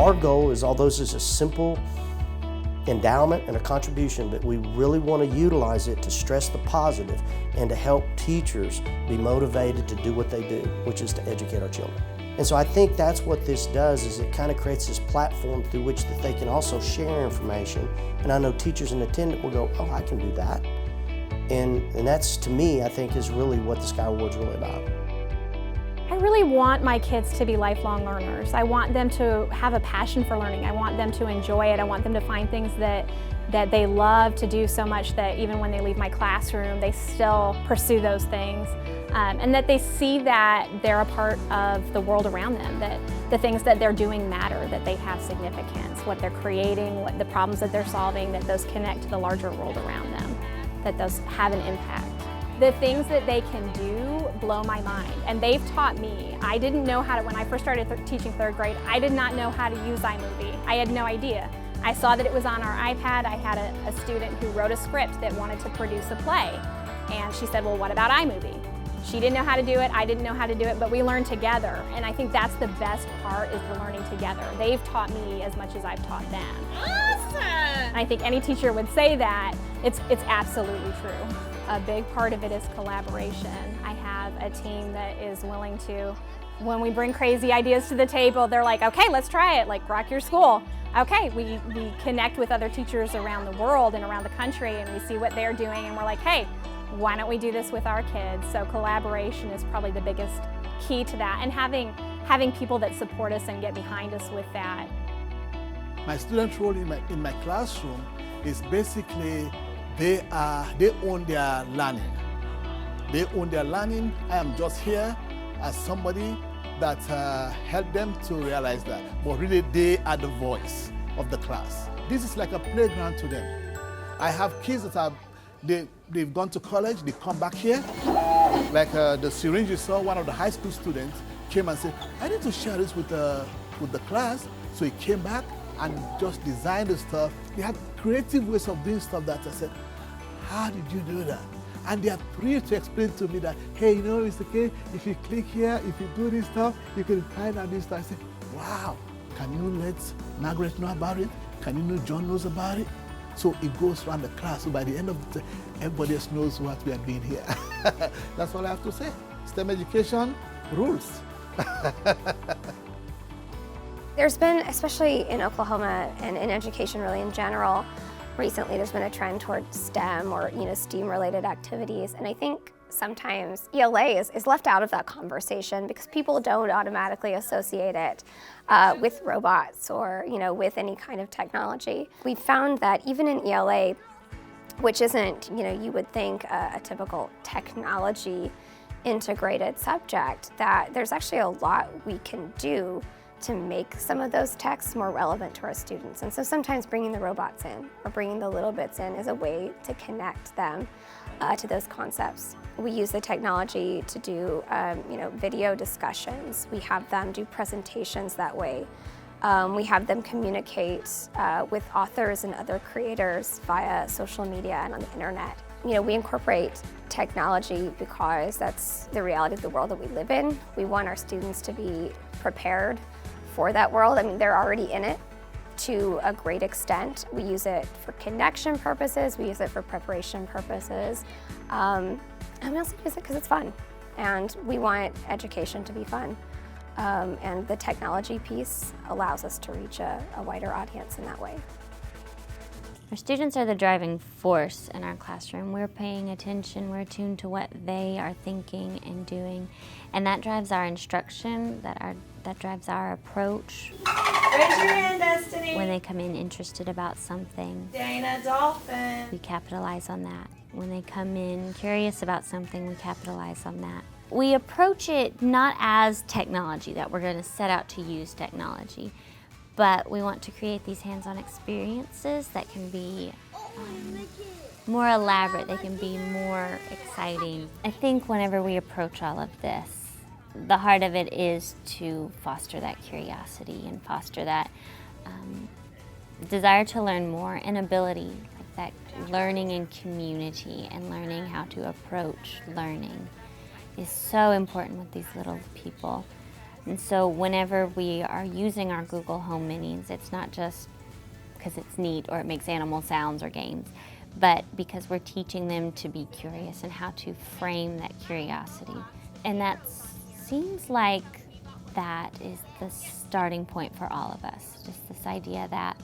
our goal is, although this is a simple endowment and a contribution, but we really want to utilize it to stress the positive and to help teachers be motivated to do what they do, which is to educate our children. And so I think that's what this does, is it kind of creates this platform through which that they can also share information. And I know teachers in attendance will go, oh, I can do that. And that's, to me, I think is really what the SKIE Awards are really about. I really want my kids to be lifelong learners. I want them to have a passion for learning. I want them to enjoy it. I want them to find things that they love to do so much that even when they leave my classroom, they still pursue those things. And that they see that they're a part of the world around them, that the things that they're doing matter, that they have significance, what they're creating, what the problems that they're solving, that those connect to the larger world around them, that those have an impact. The things that they can do blow my mind, and they've taught me. I didn't know how to, when I first started teaching third grade, I did not know how to use iMovie. I had no idea. I saw that it was on our iPad. I had a student who wrote a script that wanted to produce a play, and she said, well, what about iMovie? She didn't know how to do it, I didn't know how to do it, but we learned together, and I think that's the best part, is the learning together. They've taught me as much as I've taught them. Awesome! And I think any teacher would say that. It's absolutely true. A big part of it is collaboration. I have a team that is willing to, when we bring crazy ideas to the table, they're like, okay, let's try it, like rock your school. Okay, we connect with other teachers around the world and around the country, and we see what they're doing, and we're like, hey, why don't we do this with our kids? So collaboration is probably the biggest key to that, and having people that support us and get behind us with that. My student role in my classroom is basically they own their learning. They own their learning. I am just here as somebody that helped them to realize that. But really, they are the voice of the class. This is like a playground to them. I have kids that they've gone to college, they come back here. Like the syringe you saw, one of the high school students came and said, I need to share this with the class. So he came back and just designed the stuff. They had creative ways of doing stuff that I said, how did you do that? And they are free to explain to me that, hey, you know, it's okay, if you click here, if you do this stuff, you can find out this stuff. I said, wow, can you let Margaret know about it? Can you know John knows about it? So it goes around the class. So by the end of the day, everybody else knows what we are doing here. That's all I have to say. STEM education rules. There's been, especially in Oklahoma and in education really in general, recently there's been a trend towards STEM or STEAM-related activities, and I think sometimes ELA is left out of that conversation because people don't automatically associate it with robots or with any kind of technology. We found that even in ELA, which isn't you would think a typical technology integrated subject, that there's actually a lot we can do to make some of those texts more relevant to our students. And so sometimes bringing the robots in or bringing the little bits in is a way to connect them to those concepts. We use the technology to do video discussions. We have them do presentations that way. We have them communicate with authors and other creators via social media and on the internet. We incorporate technology because that's the reality of the world that we live in. We want our students to be prepared for that world. I mean, they're already in it to a great extent. We use it for connection purposes, we use it for preparation purposes, and we also use it because it's fun. And we want education to be fun. And the technology piece allows us to reach a wider audience in that way. Our students are the driving force in our classroom. We're paying attention, we're attuned to what they are thinking and doing, and that drives our instruction, that drives our approach. Raise your hand, Destiny. When they come in interested about something, Dana Dolphin. we capitalize on that. When they come in curious about something, we capitalize on that. We approach it not as technology, that we're going to set out to use technology, but we want to create these hands-on experiences that can be more elaborate, they can be more exciting. I think whenever we approach all of this, the heart of it is to foster that curiosity and foster that desire to learn more and ability, that learning in community and learning how to approach learning is so important with these little people. And so whenever we are using our Google Home Minis, it's not just because it's neat or it makes animal sounds or games, but because we're teaching them to be curious and how to frame that curiosity. And that seems like that is the starting point for all of us, just this idea that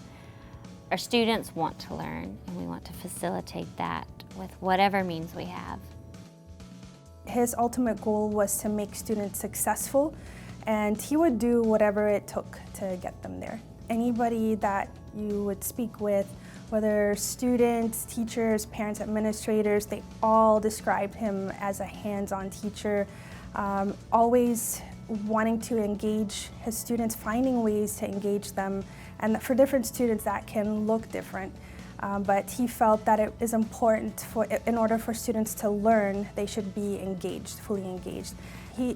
our students want to learn and we want to facilitate that with whatever means we have. His ultimate goal was to make students successful, and he would do whatever it took to get them there. Anybody that you would speak with, whether students, teachers, parents, administrators, they all described him as a hands-on teacher, always wanting to engage his students, finding ways to engage them, and for different students that can look different. But he felt that it is important in order for students to learn, they should be engaged, fully engaged.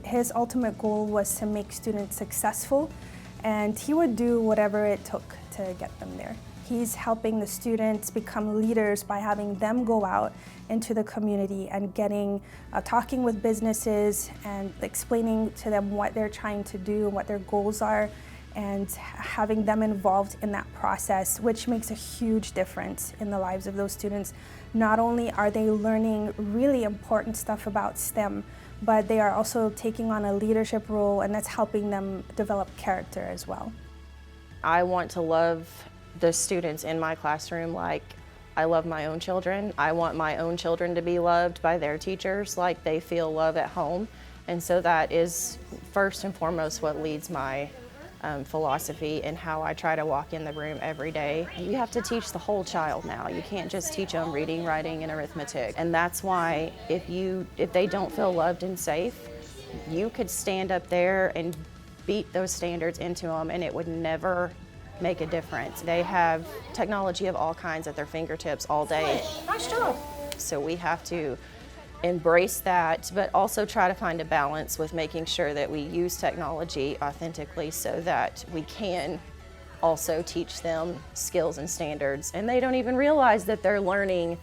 His ultimate goal was to make students successful, and he would do whatever it took to get them there. He's helping the students become leaders by having them go out into the community and talking with businesses and explaining to them what they're trying to do, what their goals are, and having them involved in that process, which makes a huge difference in the lives of those students. Not only are they learning really important stuff about STEM, but they are also taking on a leadership role, and that's helping them develop character as well. I want to love the students in my classroom like I love my own children. I want my own children to be loved by their teachers like they feel love at home. And so that is first and foremost what leads my philosophy and how I try to walk in the room every day. You have to teach the whole child now. You can't just teach them reading, writing, and arithmetic. And that's why if they don't feel loved and safe, you could stand up there and beat those standards into them and it would never make a difference. They have technology of all kinds at their fingertips all day. Nice job. So we have to embrace that, but also try to find a balance with making sure that we use technology authentically so that we can also teach them skills and standards. And they don't even realize that they're learning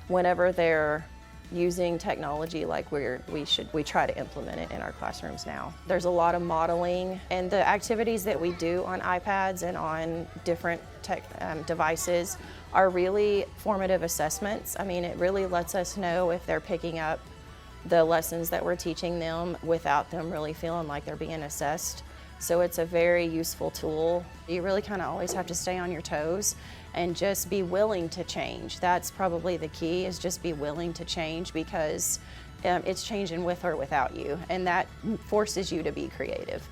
whenever they're using technology like we try to implement it in our classrooms now. There's a lot of modeling, and the activities that we do on iPads and on different tech devices are really formative assessments. I mean, it really lets us know if they're picking up the lessons that we're teaching them without them really feeling like they're being assessed. So it's a very useful tool. You really kind of always have to stay on your toes and just be willing to change. That's probably the key, is just be willing to change, because it's changing with or without you, and that forces you to be creative.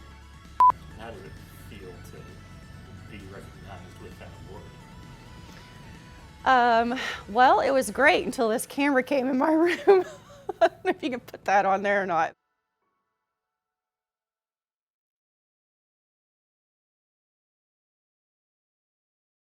How did it feel to be recognized with that award? Well, it was great until this camera came in my room. I don't know if you can put that on there or not.